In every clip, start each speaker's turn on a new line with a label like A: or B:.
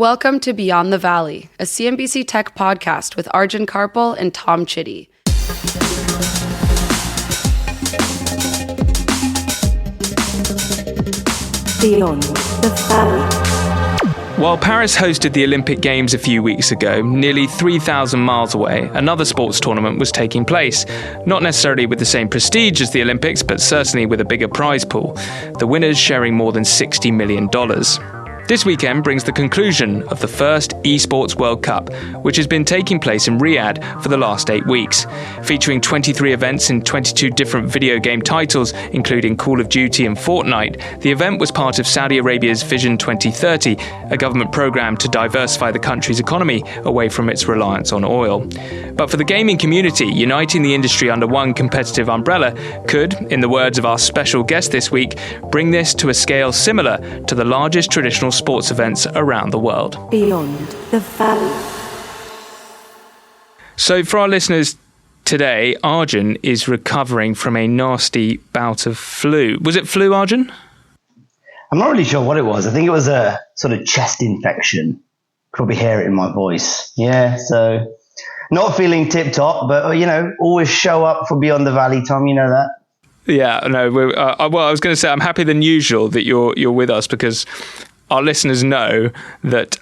A: Welcome to Beyond the Valley, a CNBC tech podcast with Arjun Kharpal and Tom Chitty.
B: Beyond the Valley.
C: While Paris hosted the Olympic Games a few weeks ago, nearly 3,000 miles away, another sports tournament was taking place. Not necessarily with the same prestige as the Olympics, but certainly with a bigger prize pool. The winners sharing more than $60 million. This weekend brings the conclusion of the first Esports World Cup, which has been taking place in Riyadh for the last 8 weeks. Featuring 23 events in 22 different video game titles, including Call of Duty and Fortnite, the event was part of Saudi Arabia's Vision 2030, a government program to diversify the country's economy away from its reliance on oil. But for the gaming community, uniting the industry under one competitive umbrella could, in the words of our special guest this week, bring this to a scale similar to the largest traditional sports events around the world.
B: Beyond the Valley.
C: So for our listeners today, Arjun is recovering from a nasty bout of flu. Was it flu, Arjun?
D: I'm not really sure what it was. I think it was a sort of chest infection. Probably hear it in my voice. Yeah, so not feeling tip-top, but, always show up for Beyond the Valley, Tom, you know that.
C: Yeah, no, well, I was going to say I'm happier than usual that you're with us because our listeners know that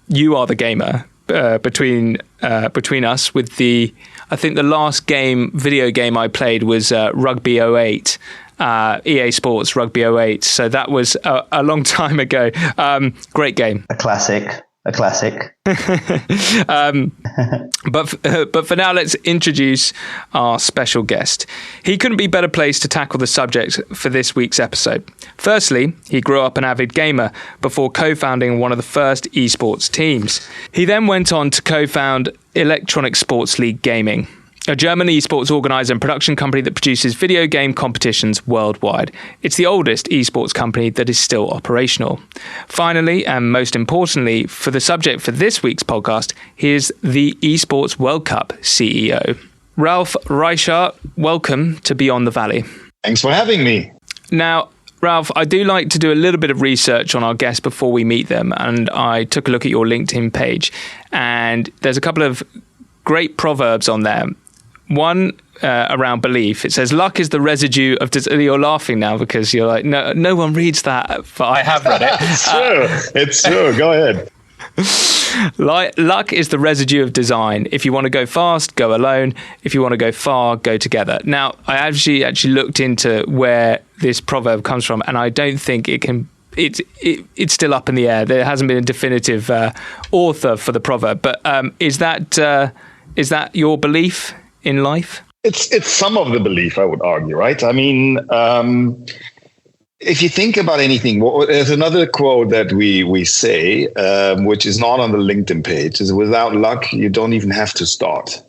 C: you are the gamer between us. With I think the last video game I played was Rugby 08, EA Sports Rugby 08. So that was a long time ago. Great game.
D: A classic.
C: But for now, let's introduce our special guest. He couldn't be better placed to tackle the subject for this week's episode. Firstly, he grew up an avid gamer before co-founding one of the first esports teams. He then went on to co-found Electronic Sports League Gaming, a German esports organizer and production company that produces video game competitions worldwide. It's the oldest esports company that is still operational. Finally, and most importantly, for the subject for this week's podcast, here's the Esports World Cup CEO. Ralf Reichert, welcome to Beyond the Valley.
E: Thanks for having me.
C: Now, Ralf, I do like to do a little bit of research on our guests before we meet them, and I took a look at your LinkedIn page, and there's a couple of great proverbs on there. One around belief. It says, luck is the residue of... You're laughing now because you're like, no one reads that, but I have read it.
E: It's true. Go ahead.
C: Luck is the residue of design. If you want to go fast, go alone. If you want to go far, go together. Now, I actually looked into where this proverb comes from, and I don't think it can... It's still up in the air. There hasn't been a definitive author for the proverb. But is that your belief in life?
E: It's some of the belief, I would argue, right? I mean, if you think about anything, there's another quote that we say, which is not on the LinkedIn page, is without luck, you don't even have to start.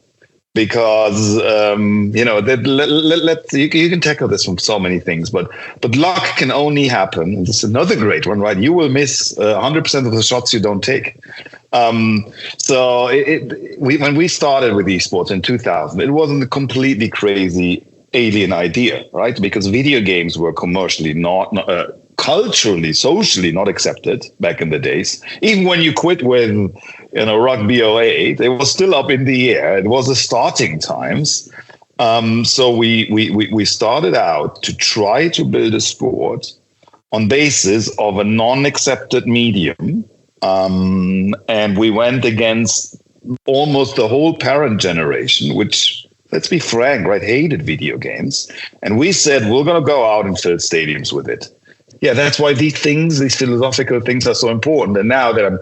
E: Because, you can tackle this from so many things, but luck can only happen. This is another great one, right? You will miss 100% of the shots you don't take. So when we started with esports in 2000, it wasn't a completely crazy alien idea, right? Because video games were commercially not culturally, socially not accepted back in the days. Even when you quit with, Rugby 08, it was still up in the air. It was the starting times. So we started out to try to build a sport on basis of a non-accepted medium. And we went against almost the whole parent generation, which, let's be frank, right, hated video games. And we said, we're going to go out and fill stadiums with it. Yeah, that's why these philosophical things are so important. And now that I'm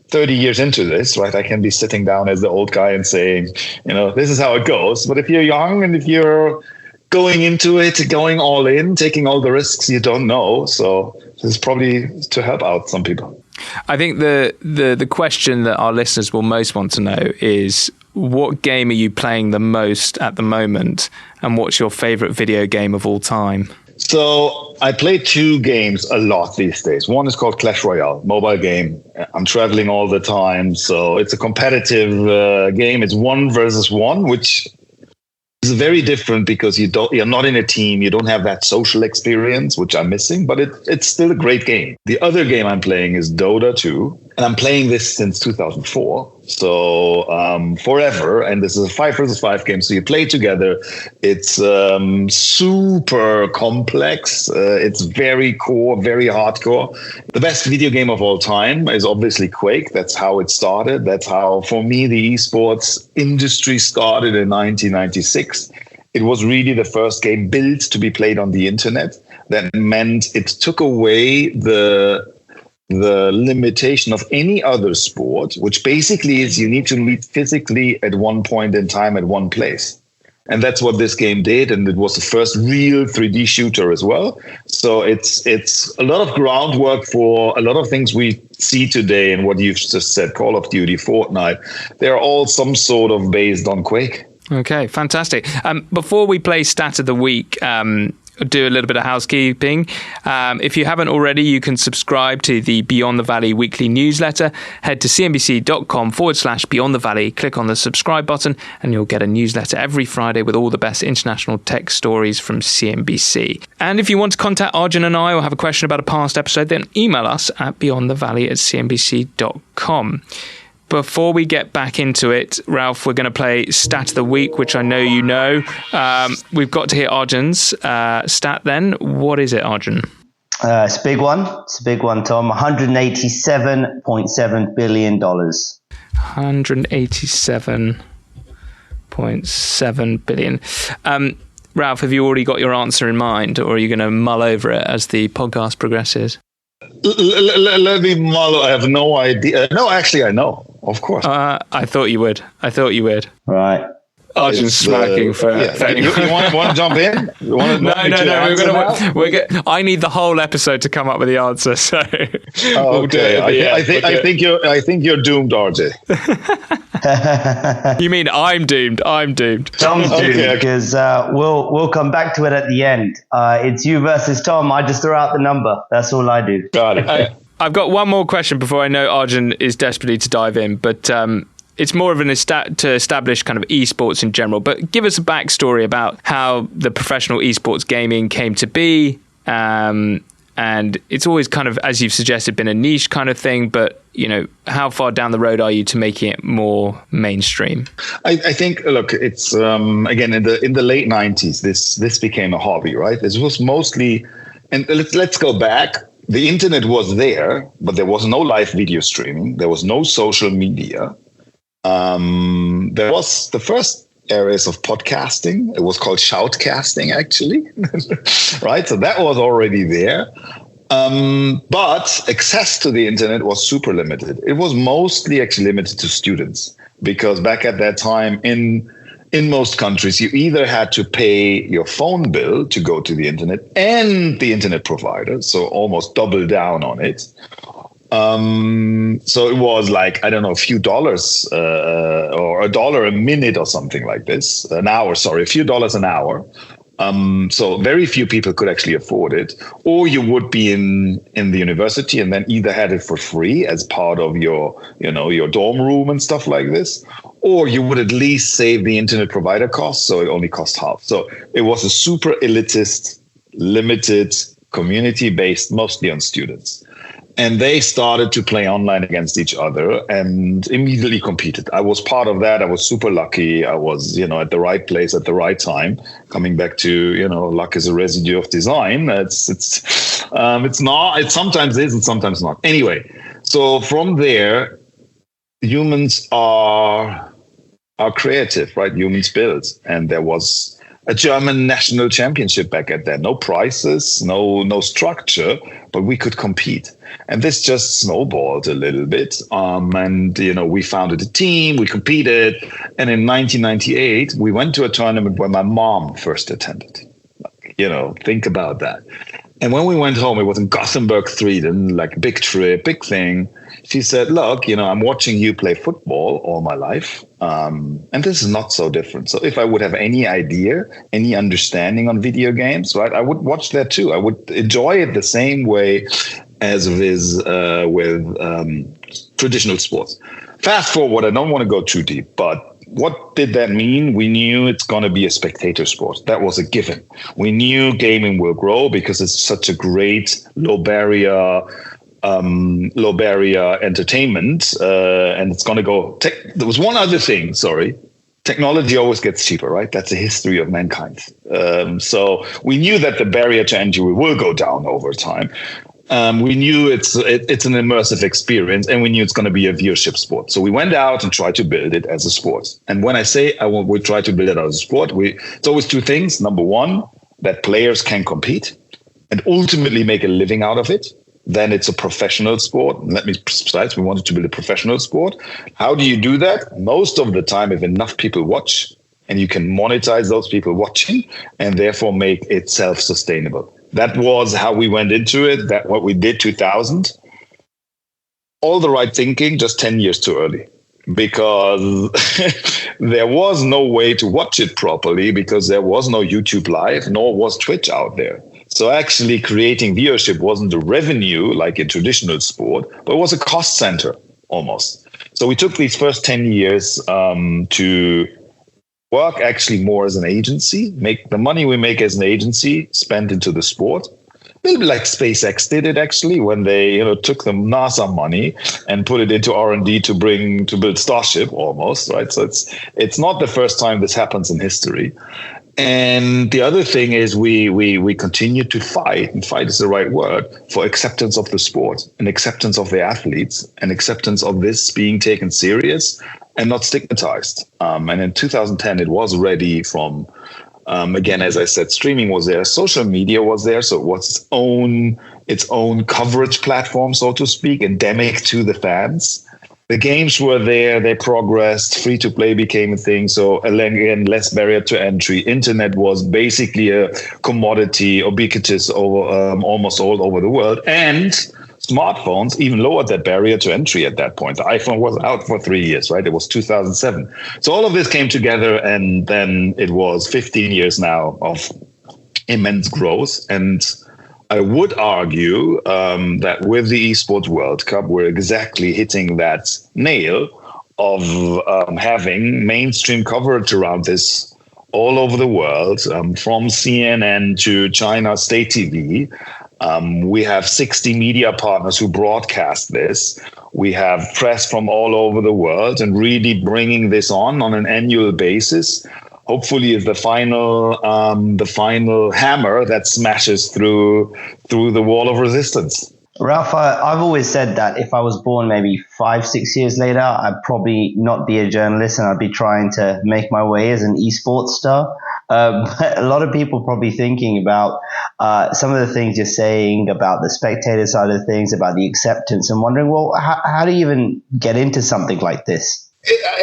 E: 30 years into this, right, I can be sitting down as the old guy and saying, this is how it goes. But if you're young and if you're going into it, going all in, taking all the risks, you don't know. So this is probably to help out some people.
C: I think the question that our listeners will most want to know is, what game are you playing the most at the moment? And what's your favorite video game of all time?
E: So I play two games a lot these days. One is called Clash Royale, mobile game. I'm traveling all the time. So it's a competitive game. It's 1 versus 1, which is very different because you're not in a team. You don't have that social experience, which I'm missing, but it's still a great game. The other game I'm playing is Dota 2. And I'm playing this since 2004, so forever. And this is a 5 versus 5 game, so you play together. It's super complex. It's very core, very hardcore. The best video game of all time is obviously Quake. That's how it started. That's how, for me, the esports industry started in 1996. It was really the first game built to be played on the internet. That meant it took away the limitation of any other sport, which basically is you need to meet physically at one point in time at one place. And that's what this game did. And it was the first real 3D shooter as well. So it's a lot of groundwork for a lot of things we see today. And what you've just said, Call of Duty, Fortnite, they're all some sort of based on Quake.
C: Okay, fantastic. Before we play Stat of the Week, do a little bit of housekeeping. If you haven't already, you can subscribe to the Beyond the Valley weekly newsletter. Head to cnbc.com/Beyond the Valley, click on the subscribe button, and you'll get a newsletter every Friday with all the best international tech stories from CNBC. And if you want to contact Arjun and I or have a question about a past episode, then email us at beyondthevalley@cnbc.com. Before we get back into it, Ralf, we're going to play Stat of the Week, which I know you know. We've got to hear Arjun's stat then. What is it, Arjun?
D: It's a big one. It's a big one, Tom. $187.7 billion.
C: $187.7 billion. Ralf, have you already got your answer in mind, or are you going to mull over it as the podcast progresses?
E: Let me mull. I have no idea. No, actually, I know. Of course.
C: I thought you would.
D: Right.
C: Arjun's smacking for anyone.
E: You want to jump in?
C: No. I need the whole episode to come up with the answer. So
E: okay. I think you're doomed, RJ.
C: You mean I'm doomed? I'm doomed.
D: Tom's doomed because we'll come back to it at the end. It's you versus Tom. I just throw out the number. That's all I do.
E: Got it.
C: I've got one more question before I know Arjun is desperately to dive in, but it's more of to establish kind of esports in general. But give us a backstory about how the professional esports gaming came to be. And it's always kind of, as you've suggested, been a niche kind of thing. But, you know, how far down the road are you to making it more mainstream?
E: I think, look, it's, again, in the late 90s, this became a hobby, right? This was mostly, and let's go back. The internet was there, but there was no live video streaming. There was no social media. There was the first areas of podcasting. It was called shoutcasting, actually, right? So that was already there. But access to the internet was super limited. It was mostly actually limited to students, because back at that time in most countries, you either had to pay your phone bill to go to the internet and the internet provider, so almost double down on it. So it was like, I don't know, a few dollars or $1 a minute or something like this, a few dollars an hour. So very few people could actually afford it, or you would be in the university and then either had it for free as part of your dorm room and stuff like this, or you would at least save the internet provider costs, so it only cost half. So it was a super elitist, limited, community-based, mostly on students. And they started to play online against each other and immediately competed. I was part of that. I was super lucky. I was, at the right place at the right time. Coming back to, luck is a residue of design. It's not. It sometimes is and sometimes not. Anyway, so from there, humans are creative, right? Humans build, and there was a German national championship back at then. No prizes, no structure, but we could compete. And this just snowballed a little bit. And we founded a team, we competed. And in 1998, we went to a tournament where my mom first attended. Think about that. And when we went home, it was in Gothenburg, Sweden, like a big trip, big thing. She said, look, I'm watching you play football all my life. And this is not so different. So if I would have any idea, any understanding on video games, right, I would watch that too. I would enjoy it the same way as it is with traditional sports. Fast forward, I don't want to go too deep, but what did that mean? We knew it's going to be a spectator sport. That was a given. We knew gaming will grow because it's such a great low barrier low barrier entertainment, and it's going to go. There was one other thing. Sorry. Technology always gets cheaper, right? That's the history of mankind. So we knew that the barrier to entry will go down over time. We knew it's an immersive experience, and we knew it's going to be a viewership sport. So we went out and tried to build it as a sport. And when I say we try to build it as a sport, it's always two things. Number one, that players can compete and ultimately make a living out of it. Then it's a professional sport. Let me be precise. We wanted to build a professional sport. How do you do that? Most of the time, if enough people watch, and you can monetize those people watching, and therefore make it self-sustainable. That was how we went into it. That what we did 2000. All the right thinking, just 10 years too early. Because there was no way to watch it properly, because there was no YouTube Live, nor was Twitch out there. So actually creating viewership wasn't a revenue like a traditional sport, but it was a cost center almost. So we took these first 10 years to work actually more as an agency, make the money we make as an agency spent into the sport. A little bit like SpaceX did it actually when they took the NASA money and put it into R&D to build Starship almost, right? So it's not the first time this happens in history. And the other thing is we continue to fight, and fight is the right word, for acceptance of the sport and acceptance of the athletes and acceptance of this being taken serious and not stigmatized. And in 2010, it was ready from, again, as I said, streaming was there, social media was there. So it was its own coverage platform, so to speak, endemic to the fans. The games were there, they progressed, free-to-play became a thing, so again, less barrier to entry. Internet was basically a commodity, ubiquitous almost all over the world, and smartphones even lowered that barrier to entry at that point. The iPhone was out for 3 years, right? It was 2007. So all of this came together, and then it was 15 years now of immense growth. And I would argue that with the Esports World Cup, we're exactly hitting that nail of having mainstream coverage around this all over the world, from CNN to China State TV. We have 60 media partners who broadcast this. We have press from all over the world, and really bringing this on an annual basis. Hopefully is the final hammer that smashes through the wall of resistance.
D: Ralf, I've always said that if I was born maybe 5-6 years later, I'd probably not be a journalist, and I'd be trying to make my way as an esports star. But a lot of people probably thinking about some of the things you're saying about the spectator side of things, about the acceptance, and wondering, well, how do you even get into something like this?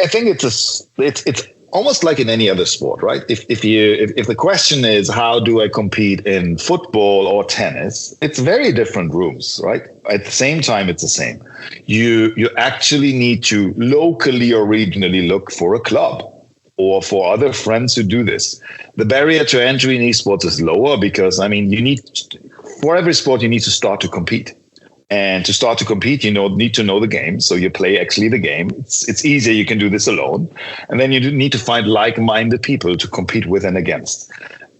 E: I think it's almost like in any other sport, right? If the question is how do I compete in football or tennis, it's very different rooms, right? At the same time, it's the same. You actually need to locally or regionally look for a club or for other friends who do this. The barrier to entry in esports is lower because, for every sport, you need to start to compete. And to start to compete, need to know the game. So you play actually the game. It's easier. You can do this alone. And then you need to find like-minded people to compete with and against.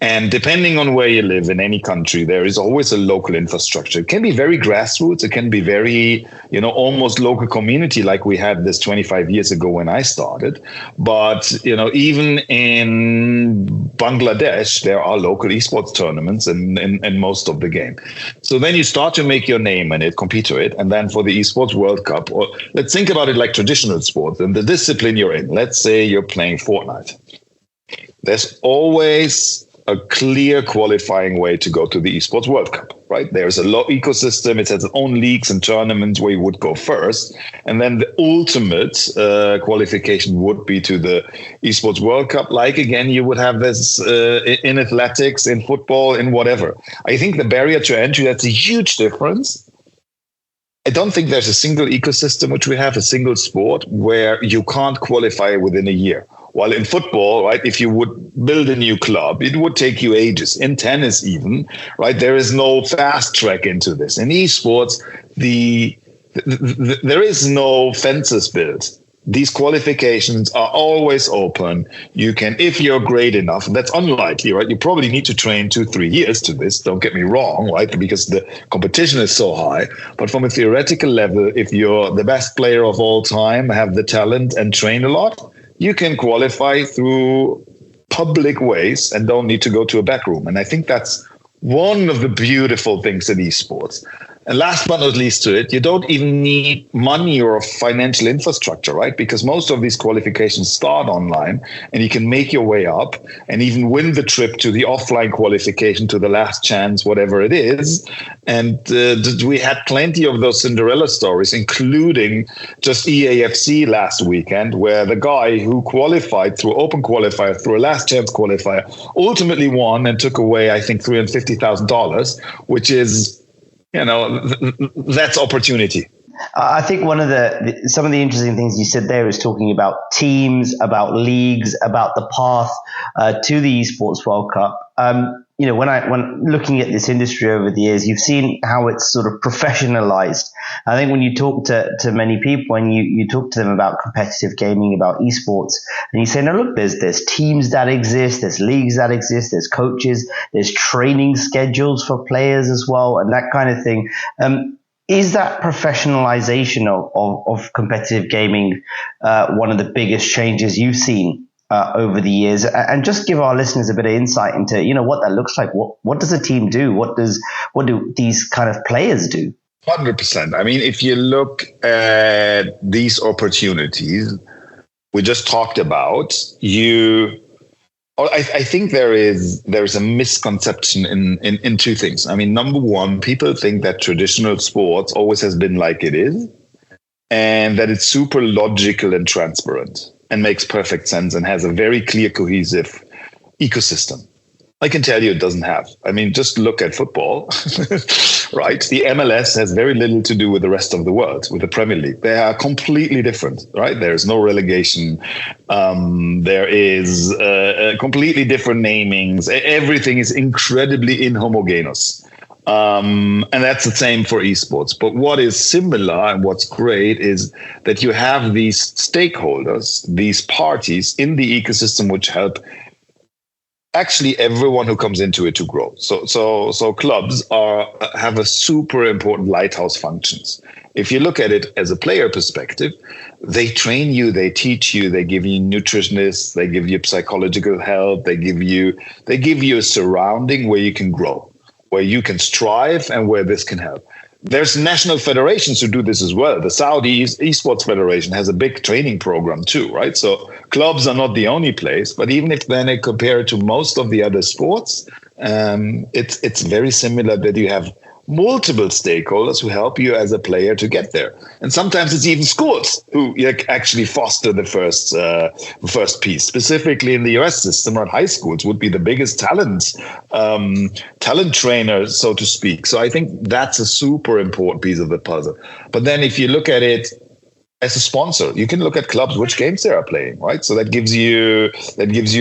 E: And depending on where you live in any country, there is always a local infrastructure. It can be very grassroots. It can be very, almost local community like we had this 25 years ago when I started. But, even in Bangladesh, there are local esports tournaments in most of the game. So then you start to make your name in it, compete to it. And then for the Esports World Cup, or let's think about it like traditional sports and the discipline you're in. Let's say you're playing Fortnite. There's always a clear qualifying way to go to the Esports World Cup, right? There's a ecosystem. It has its own leagues and tournaments where you would go first. And then the ultimate qualification would be to the Esports World Cup. Like, again, you would have this in athletics, in football, in whatever. I think the barrier to entry, that's a huge difference. I don't think there's a single ecosystem which we have, a single sport, where you can't qualify within a year. While in football, right, if you would build a new club, it would take you ages. In tennis even, right, there is no fast track into this. In esports, there is no fences built. these qualifications are always open. You can, if you're great enough, and that's unlikely, right? You probably need to train 2-3 years to this. Don't get me wrong, right? Because the competition is so high. But from a theoretical level, if you're the best player of all time, have the talent and train a lot, you can qualify through public ways and don't need to go to a back room. And I think that's one of the beautiful things in esports. And last but not least to it, you don't even need money or financial infrastructure, right? Because most of these qualifications start online and you can make your way up and even win the trip to the offline qualification to the last chance, whatever it is. And we had plenty of those Cinderella stories, including just EAFC last weekend, where the guy who qualified through open qualifier, through a last chance qualifier, ultimately won and took away, I think, $350,000, which is, that's opportunity.
D: I think one of some of the interesting things you said there is talking about teams, about leagues, about the path to the Esports World Cup. When looking at this industry over the years, you've seen how it's sort of professionalized. I think when you talk to many people and you talk to them about competitive gaming, about esports, and you say, no, look, there's teams that exist, there's leagues that exist, there's coaches, there's training schedules for players as well, and that kind of thing. Is that professionalization of competitive gaming one of the biggest changes you've seen over the years? And just give our listeners a bit of insight into, what that looks like. What does a team do? What do these kind of players do?
E: 100%. I mean, if you look at these opportunities we just talked about, I think there's a misconception in two things. I mean, number one, people think that traditional sports always has been like it is, and that it's super logical and transparent and makes perfect sense and has a very clear, cohesive ecosystem. I can tell you it doesn't have. I mean, just look at football, right? The MLS has very little to do with the rest of the world, with the Premier League. They are completely different, right? There's no relegation. There is completely different namings. Everything is incredibly inhomogeneous. And that's the same for esports. But what is similar and what's great is that you have these stakeholders, these parties in the ecosystem which help actually everyone who comes into it to grow. So clubs have a super important lighthouse functions. If you look at it as a player perspective, they train you, they teach you, they give you nutritionists, they give you psychological help, they give you a surrounding where you can grow, where you can strive, and where this can help. There's national federations who do this as well. The Saudi Esports Federation has a big training program too, right? So clubs are not the only place, but even if then I compare it to most of the other sports, it's very similar that you have multiple stakeholders who help you as a player to get there. And sometimes it's even schools who actually foster the first piece. Specifically in the US system, right, high schools would be the biggest talent trainers, so to speak. So I think that's a super important piece of the puzzle. But then if you look at it as a sponsor, you can look at clubs, which games they are playing, right? So that gives you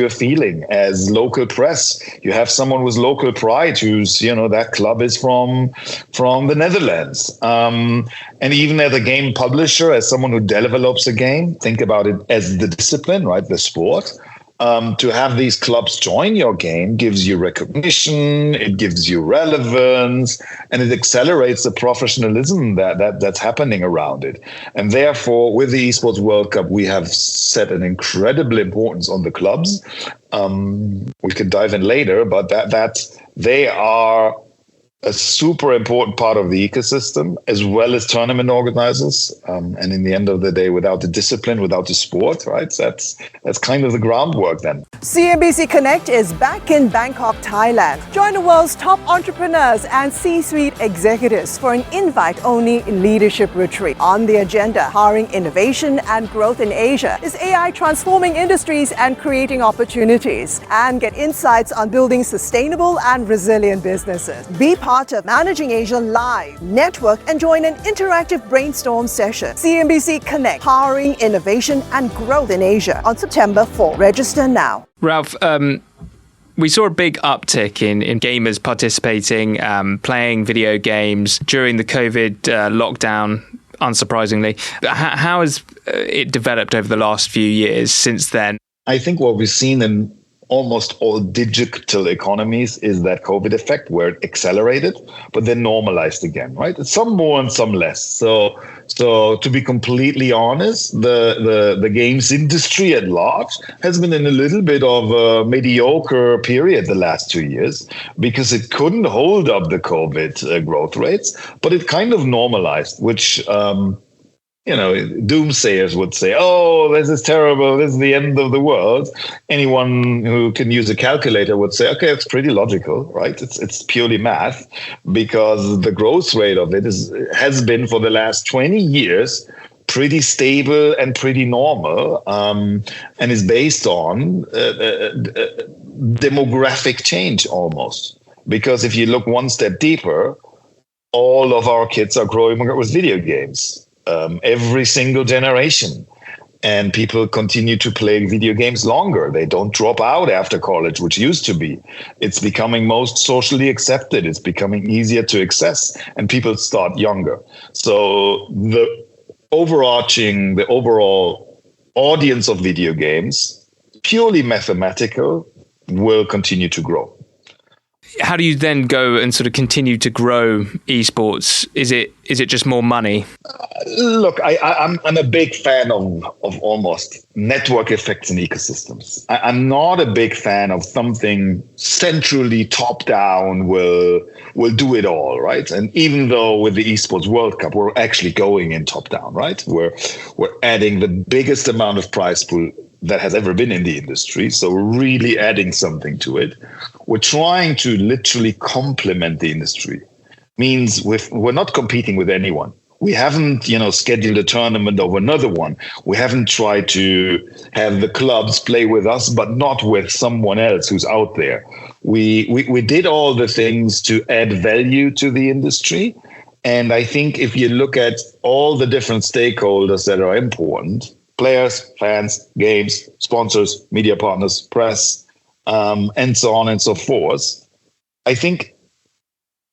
E: a feeling. As local press, you have someone with local pride who's, that club is from the Netherlands. And even as a game publisher, as someone who develops a game, think about it as the discipline, right? The sport. To have these clubs join your game gives you recognition, it gives you relevance, and it accelerates the professionalism that's happening around it. And therefore, with the Esports World Cup, we have set an incredible importance on the clubs. We can dive in later, but that they are a super important part of the ecosystem, as well as tournament organizers. And in the end of the day, without the discipline, without the sport, right? That's kind of the groundwork then.
F: CNBC Connect is back in Bangkok, Thailand. Join the world's top entrepreneurs and C-suite executives for an invite-only leadership retreat. On the agenda, powering innovation and growth in Asia. Is AI transforming industries and creating opportunities? And get insights on building sustainable and resilient businesses. Be part of Managing Asia Live. Network and join an interactive brainstorm session. CNBC Connect, powering innovation and growth in Asia on September 4. Register now.
C: Ralf, we saw a big uptick in gamers participating, playing video games during the COVID lockdown unsurprisingly. How has it developed over the last few years since then?
E: I think what we've seen in almost all digital economies is that COVID effect where it accelerated, but then normalized again, right? Some more and some less. So to be completely honest, the games industry at large has been in a little bit of a mediocre period the last 2 years because it couldn't hold up the COVID growth rates, but it kind of normalized, which doomsayers would say, oh, this is terrible, this is the end of the world. Anyone who can use a calculator would say, okay, it's pretty logical, right? It's purely math, because the growth rate of it has been for the last 20 years pretty stable and pretty normal, and is based on demographic change almost. Because if you look one step deeper, all of our kids are growing up with video games. Every single generation, and people continue to play video games longer. They don't drop out after college, which used to be. It's becoming most socially accepted. It's becoming easier to access, and people start younger. So the overall audience of video games, purely mathematical, will continue to grow.
C: How do you then go and sort of continue to grow esports? Is it just more money?
E: Look, I'm a big fan of almost network effects and ecosystems. I'm not a big fan of something centrally top down will do it all, right? And even though with the Esports World Cup, we're actually going in top down, right? We're adding the biggest amount of prize pool that has ever been in the industry. So we're really adding something to it. We're trying to literally complement the industry. Means we're not competing with anyone. We haven't, scheduled a tournament over another one. We haven't tried to have the clubs play with us, but not with someone else who's out there. We did all the things to add value to the industry. And I think if you look at all the different stakeholders that are important, players, fans, games, sponsors, media partners, press, and so on and so forth, I think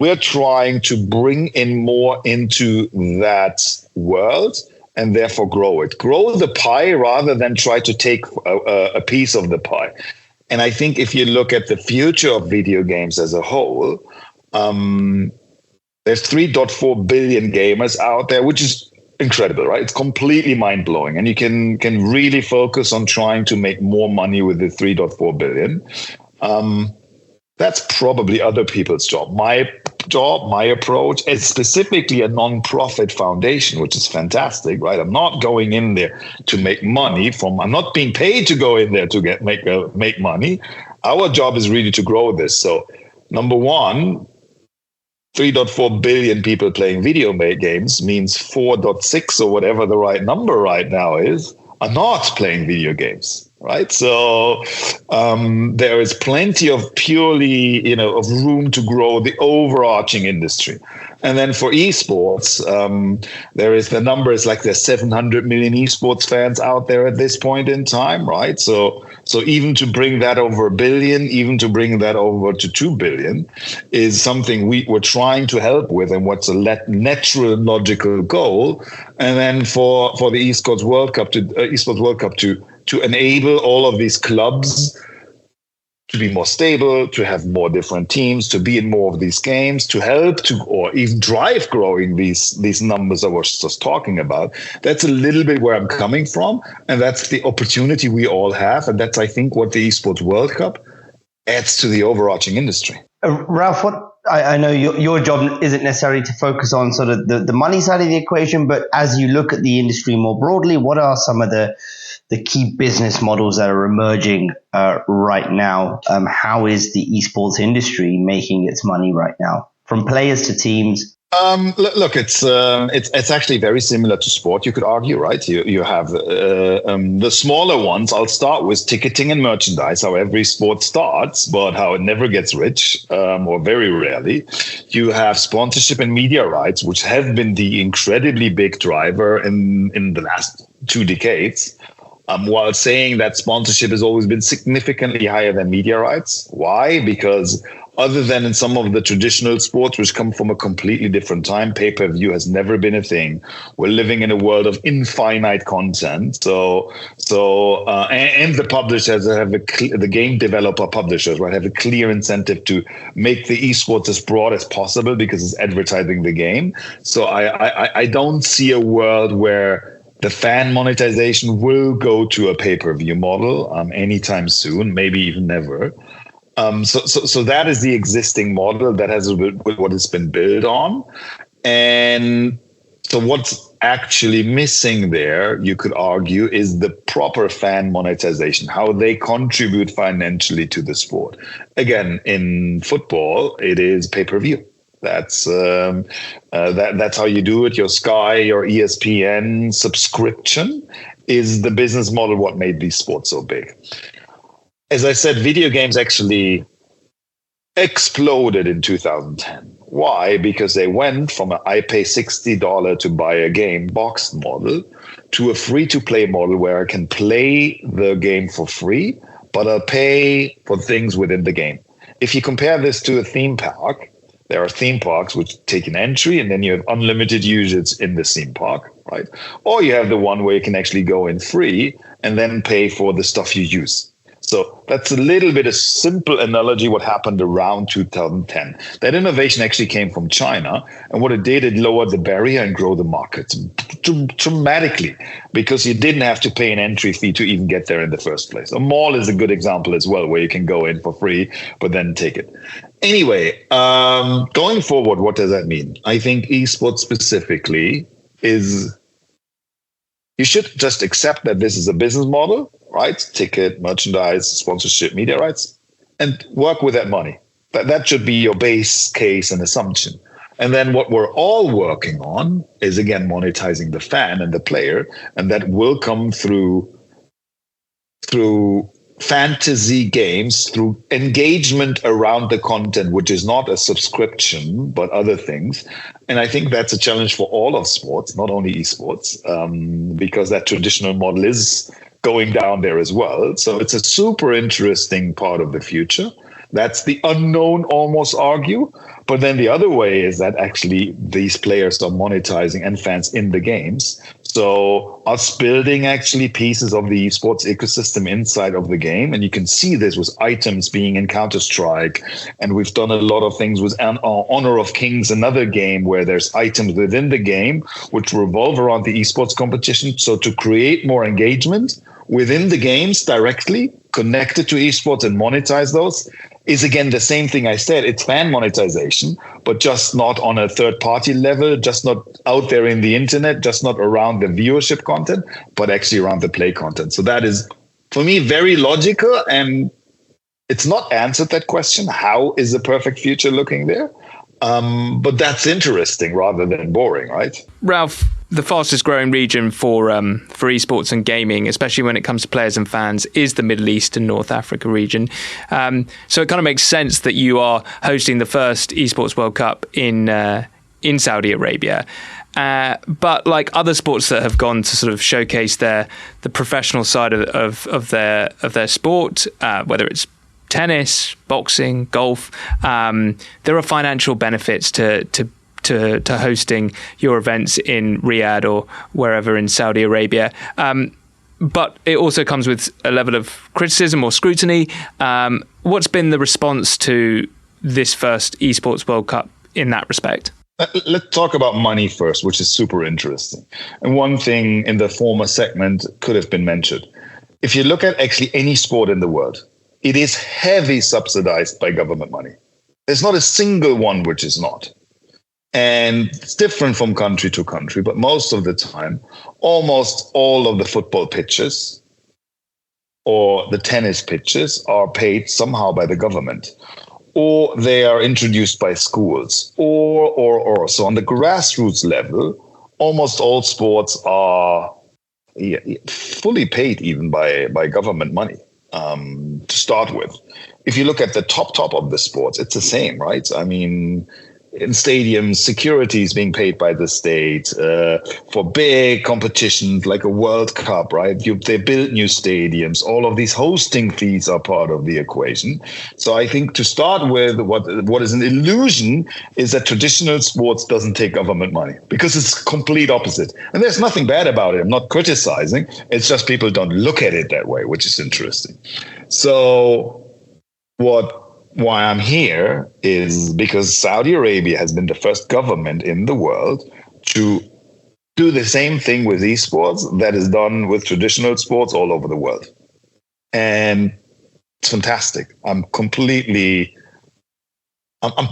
E: we're trying to bring in more into that world and therefore grow it. Grow the pie rather than try to take a piece of the pie. And I think if you look at the future of video games as a whole, there's 3.4 billion gamers out there, which is incredible, right? It's completely mind-blowing. And you can really focus on trying to make more money with the 3.4 billion. That's probably other people's job. My job, my approach is specifically a non-profit foundation, which is fantastic, right? I'm not going in there to make money I'm not being paid to go in there to make money. Our job is really to grow this. So number one, 3.4 billion people playing video games means 4.6 or whatever the right number right now is are not playing video games, right? So there is plenty of purely, of room to grow the overarching industry. And then for esports, there is the numbers like there's 700 million esports fans out there at this point in time, right? So even to bring that over 1 billion, even to bring that over to 2 billion is something we're trying to help with, and what's a natural and logical goal. And then for the Esports World Cup to enable all of these clubs to be more stable, to have more different teams, to be in more of these games, to help to or even drive growing these numbers I was just talking about. That's a little bit where I'm coming from, and that's the opportunity we all have, and that's, I think, what the Esports World Cup adds to the overarching industry.
D: Ralf, I know your job isn't necessarily to focus on sort of the money side of the equation, but as you look at the industry more broadly, what are some of the key business models that are emerging right now? How is the esports industry making its money right now, from players to teams?
E: Look, it's actually very similar to sport. You could argue, right? You have the smaller ones. I'll start with ticketing and merchandise. How every sport starts, but how it never gets rich, or very rarely. You have sponsorship and media rights, which have been the incredibly big driver in the last 2 decades. While saying that sponsorship has always been significantly higher than media rights. Why? Because other than in some of the traditional sports, which come from a completely different time. Pay-per-view has never been a thing. We're living in a world of infinite content. And the publishers the game developer publishers, right, have a clear incentive to make the esports as broad as possible because it's advertising the game. So I don't see a world where the fan monetization will go to a pay-per-view model anytime soon, maybe even never. So that is the existing model that has what it's been built on. And so what's actually missing there, you could argue, is the proper fan monetization, how they contribute financially to the sport. Again, in football, it is pay-per-view. That's how you do it. Your Sky, your ESPN subscription is the business model what made these sports so big. As I said, video games actually exploded in 2010. Why? Because they went from I pay $60 to buy a game boxed model to a free-to-play model where I can play the game for free, but I'll pay for things within the game. If you compare this to a theme park, there are theme parks which take an entry and then you have unlimited usage in the theme park, right? Or you have the one where you can actually go in free and then pay for the stuff you use. So that's a little bit a simple analogy what happened around 2010. That innovation actually came from China. And what it did, it lowered the barrier and grow the market dramatically because you didn't have to pay an entry fee to even get there in the first place. A mall is a good example as well, where you can go in for free, but then take it. Anyway, going forward, what does that mean? I think esports specifically is you should just accept that this is a business model, right? Ticket, merchandise, sponsorship, media rights, and work with that money. That should be your base case and assumption. And then what we're all working on is, again, monetizing the fan and the player, and that will come through fantasy games, through engagement around the content, which is not a subscription, but other things. And I think that's a challenge for all of sports, not only esports, because that traditional model is going down there as well. So it's a super interesting part of the future. That's the unknown, almost argue. But then the other way is that actually these players are monetizing and fans in the games. So us building actually pieces of the esports ecosystem inside of the game. And you can see this with items being in Counter-Strike. And we've done a lot of things with Honor of Kings, another game where there's items within the game which revolve around the esports competition. So to create more engagement within the games directly connected to esports and monetize those is, again, the same thing I said. It's fan monetization, but just not on a third-party level, just not out there in the internet, just not around the viewership content, but actually around the play content. So that is, for me, very logical, and it's not answered that question. How is the perfect future looking there? But that's interesting rather than boring, right?
C: Ralf, the fastest growing region for esports and gaming, especially when it comes to players and fans, is the Middle East and North Africa region. So it kind of makes sense that you are hosting the first Esports World Cup in Saudi Arabia. But like other sports that have gone to sort of showcase the professional side of their sport, whether it's tennis, boxing, golf, there are financial benefits to hosting your events in Riyadh or wherever in Saudi Arabia. But it also comes with a level of criticism or scrutiny. What's been the response to this first Esports World Cup in that respect?
E: Let's talk about money first, which is super interesting. And one thing in the former segment could have been mentioned. If you look at actually any sport in the world, it is heavily subsidized by government money. There's not a single one which is not. And it's different from country to country, but most of the time, almost all of the football pitches or the tennis pitches are paid somehow by the government, or they are introduced by schools, or. So on the grassroots level, almost all sports are fully paid even by government money. To start with, if you look at the top of the sports, it's the same, right? I mean, in stadiums, security is being paid by the state for big competitions like a World Cup, right? They build new stadiums. All of these hosting fees are part of the equation. So I think to start with, what is an illusion is that traditional sports doesn't take government money, because it's complete opposite. And there's nothing bad about it. I'm not criticizing. It's just people don't look at it that way, which is interesting. So why I'm here is because Saudi Arabia has been the first government in the world to do the same thing with esports that is done with traditional sports all over the world. And it's fantastic. I'm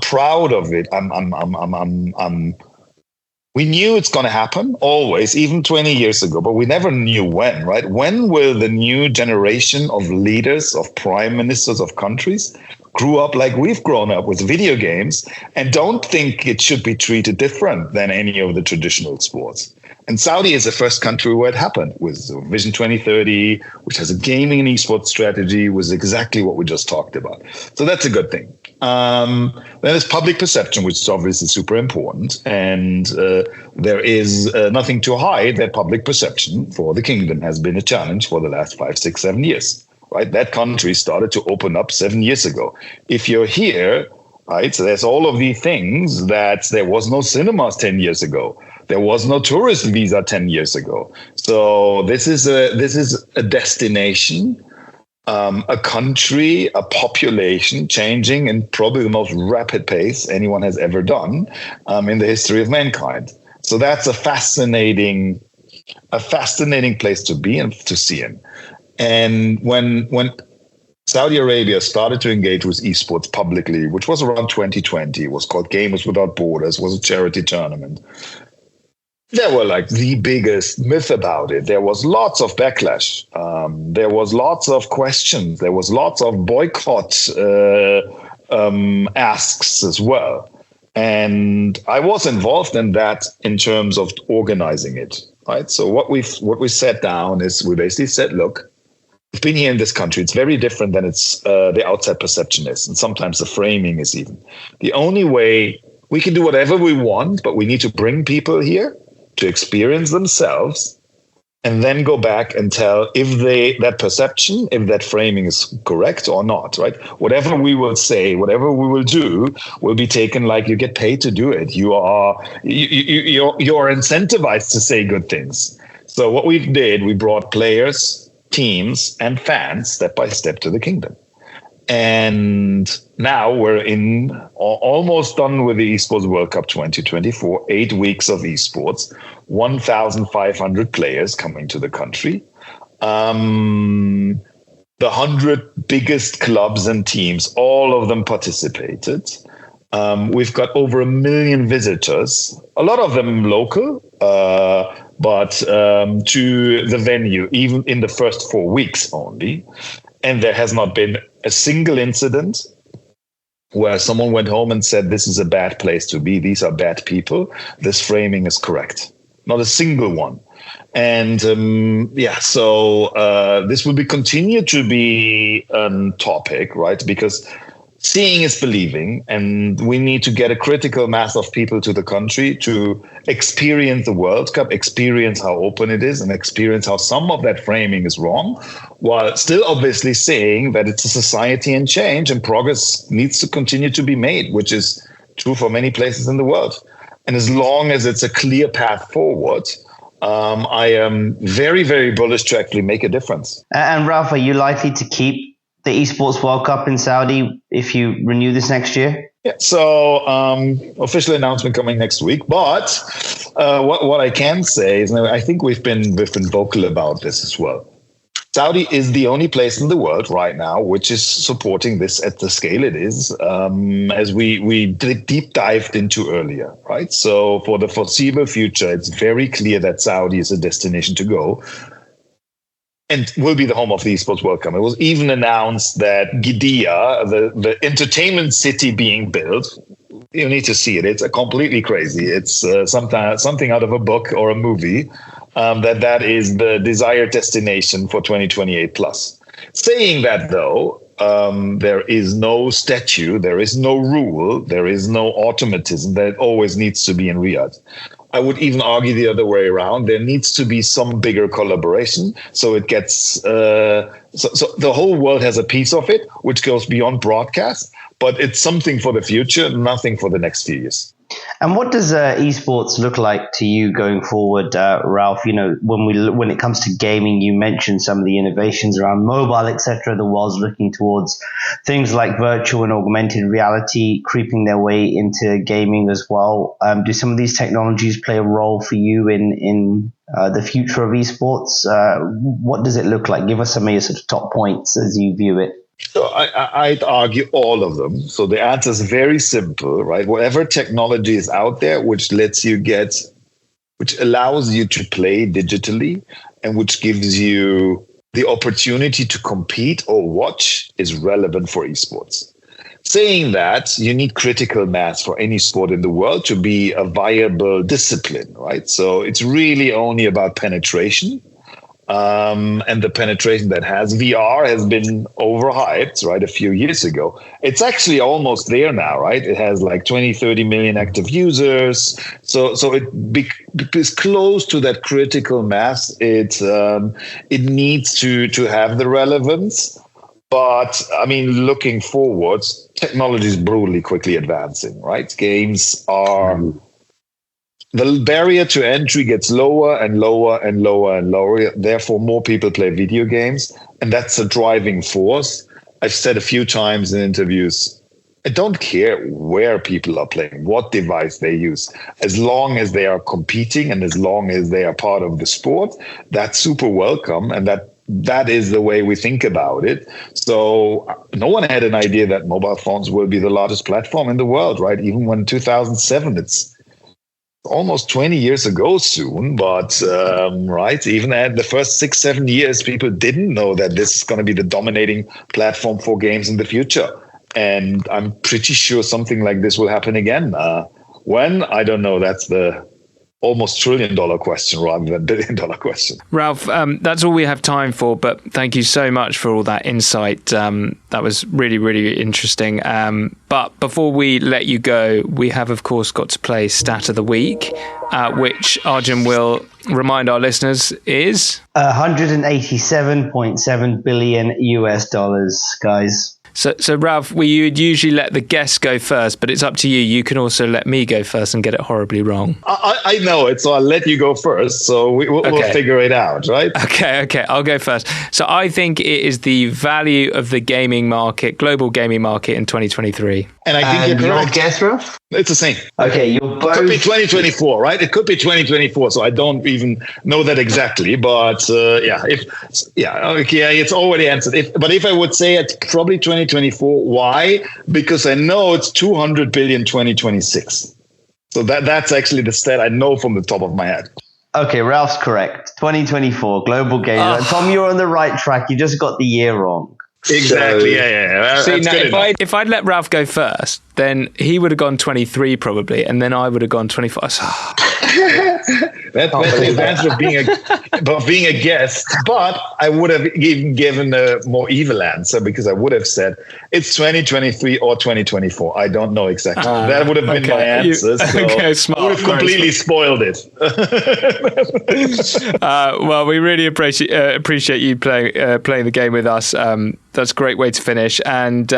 E: proud of it. We knew it's going to happen always, even 20 years ago, but we never knew when, right? When will the new generation of leaders, of prime ministers of countries grew up like we've grown up with video games and don't think it should be treated different than any of the traditional sports? And Saudi is the first country where it happened, with Vision 2030, which has a gaming and esports strategy, was exactly what we just talked about. So that's a good thing. Then there's public perception, which is obviously super important. And there is nothing to hide that public perception for the kingdom has been a challenge for the last 5, 6, 7 years. Right, that country started to open up 7 years ago. If you're here, right, so there's all of these things that there was no cinemas 10 years ago. There was no tourist visa 10 years ago. So this is a destination, a country, a population changing in probably the most rapid pace anyone has ever done in the history of mankind. So that's a fascinating place to be and to see in. And when Saudi Arabia started to engage with esports publicly, which was around 2020, it was called Gamers Without Borders, was a charity tournament. There were like the biggest myth about it. There was lots of backlash. There was lots of questions. There was lots of boycott asks as well. And I was involved in that in terms of organizing it. Right. So what we sat down is we basically said, look, we've been here in this country. It's very different than it's the outside perception is. And sometimes the framing is even. The only way we can do whatever we want, but we need to bring people here to experience themselves and then go back and tell if that perception, if that framing is correct or not, right? Whatever we will say, whatever we will do will be taken like you get paid to do it. You're incentivized to say good things. So what we did, we brought players, teams and fans step by step to the kingdom. And now we're almost done with the Esports World Cup 2024, 8 weeks of esports, 1,500 players coming to the country. The 100 biggest clubs and teams, all of them participated. We've got over 1 million visitors, a lot of them local, but to the venue, even in the first 4 weeks only. And there has not been a single incident where someone went home and said, this is a bad place to be. These are bad people. This framing is correct. Not a single one. And so this will continue to be a topic, right? Because seeing is believing, and we need to get a critical mass of people to the country to experience the World Cup, experience how open it is, and experience how some of that framing is wrong, while still obviously saying that it's a society in change and progress needs to continue to be made, which is true for many places in the world. And as long as it's a clear path forward, I am very, very bullish to actually make a difference.
D: And Ralf, are you likely to keep the Esports World Cup in Saudi if you renew this next year?
E: Yeah, so official announcement coming next week. But what I can say is, I think we've been vocal about this as well. Saudi is the only place in the world right now which is supporting this at the scale it is, as we deep dived into earlier, right? So for the foreseeable future, it's very clear that Saudi is a destination to go and will be the home of the Esports World Cup. It was even announced that Gidea, the entertainment city being built, you need to see it. It's completely crazy. It's something out of a book or a movie, that is the desired destination for 2028 plus. Saying that, though, there is no statute, there is no rule, there is no automatism that always needs to be in Riyadh. I would even argue the other way around. There needs to be some bigger collaboration, so it gets so the whole world has a piece of it, which goes beyond broadcast. But it's something for the future, nothing for the next few years.
D: And what does esports look like to you going forward, Ralf? You know, when it comes to gaming, you mentioned some of the innovations around mobile, etc. The world's looking towards things like virtual and augmented reality creeping their way into gaming as well. Do some of these technologies play a role for you in the future of esports? What does it look like? Give us some of your sort of top points as you view it.
E: So I'd argue all of them. So the answer is very simple, right? Whatever technology is out there, which allows you to play digitally and which gives you the opportunity to compete or watch, is relevant for esports. Saying that, you need critical mass for any sport in the world to be a viable discipline, right? So it's really only about penetration. And the penetration that has VR has been overhyped, right? A few years ago. It's actually almost there now, right? It has like 20, 30 million active users. So it is close to that critical mass. It needs to have the relevance. But I mean, looking forward, technology is brutally quickly advancing, right? Games are... The barrier to entry gets lower and lower and lower and lower. Therefore, more people play video games. And that's a driving force. I've said a few times in interviews, I don't care where people are playing, what device they use. As long as they are competing and as long as they are part of the sport, that's super welcome. And that is the way we think about it. So no one had an idea that mobile phones will be the largest platform in the world, right? Even when 2007, it's almost 20 years ago soon, but right, even at the first 6-7 years, people didn't know that this is going to be the dominating platform for games in the future. And I'm pretty sure something like this will happen again. When? I don't know. That's the almost $1 trillion question rather than $1 billion question.
C: Ralf, that's all we have time for, but thank you so much for all that insight. That was really, really interesting. But before we let you go, we have, of course, got to play Stat of the Week, which Arjun will remind our listeners is... $187.7 billion US dollars, guys. So Ralf, we would usually let the guest go first, but it's up to you. You can also let me go first and get it horribly wrong.
E: I know it, so I'll let you go first. So we'll figure it out, right?
C: Okay, I'll go first. So I think it is the value of the gaming market, global gaming market in 2023.
E: And I think you're correct.
D: Your guess, Ralf?
E: It's the same.
D: Okay, you're both...
E: It could be 2024, right? It could be 2024, so I don't even know that exactly. But it's already answered. But if I would say it's probably 2024, why? Because I know it's 200 billion 2026. So that's actually the stat I know from the top of my head.
D: Okay, Ralph's correct. 2024, global gaming. Tom, you're on the right track. You just got the year wrong.
E: Exactly. Yeah.
C: See, now, if I'd let Ralf go first, then he would have gone 23 probably, and then I would have gone 24. That's
E: the advantage of being a guest. But I would have even given a more evil answer because I would have said it's 2023 or 2024. I don't know exactly. That would have been my answer.
C: Smart.
E: I would have completely spoiled it.
C: Well, we really appreciate you playing the game with us. That's a great way to finish. And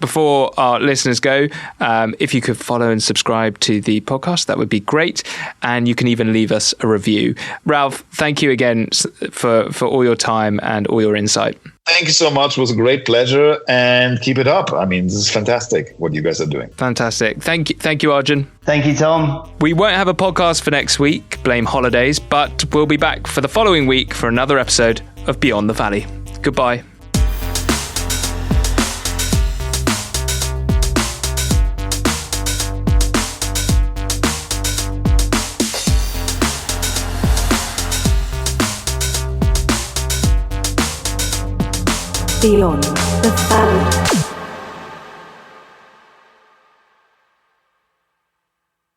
C: before our listeners go, if you could follow and subscribe to the podcast, that would be great. And you can even leave us a review. Ralf, thank you again for all your time and all your insight.
E: Thank you so much. It was a great pleasure. And keep it up. I mean, this is fantastic what you guys are doing.
C: Fantastic. Thank you, Arjun.
D: Thank you, Tom.
C: We won't have a podcast for next week, blame holidays, but we'll be back for the following week for another episode of Beyond the Valley. Goodbye.
B: Beyond the Valley.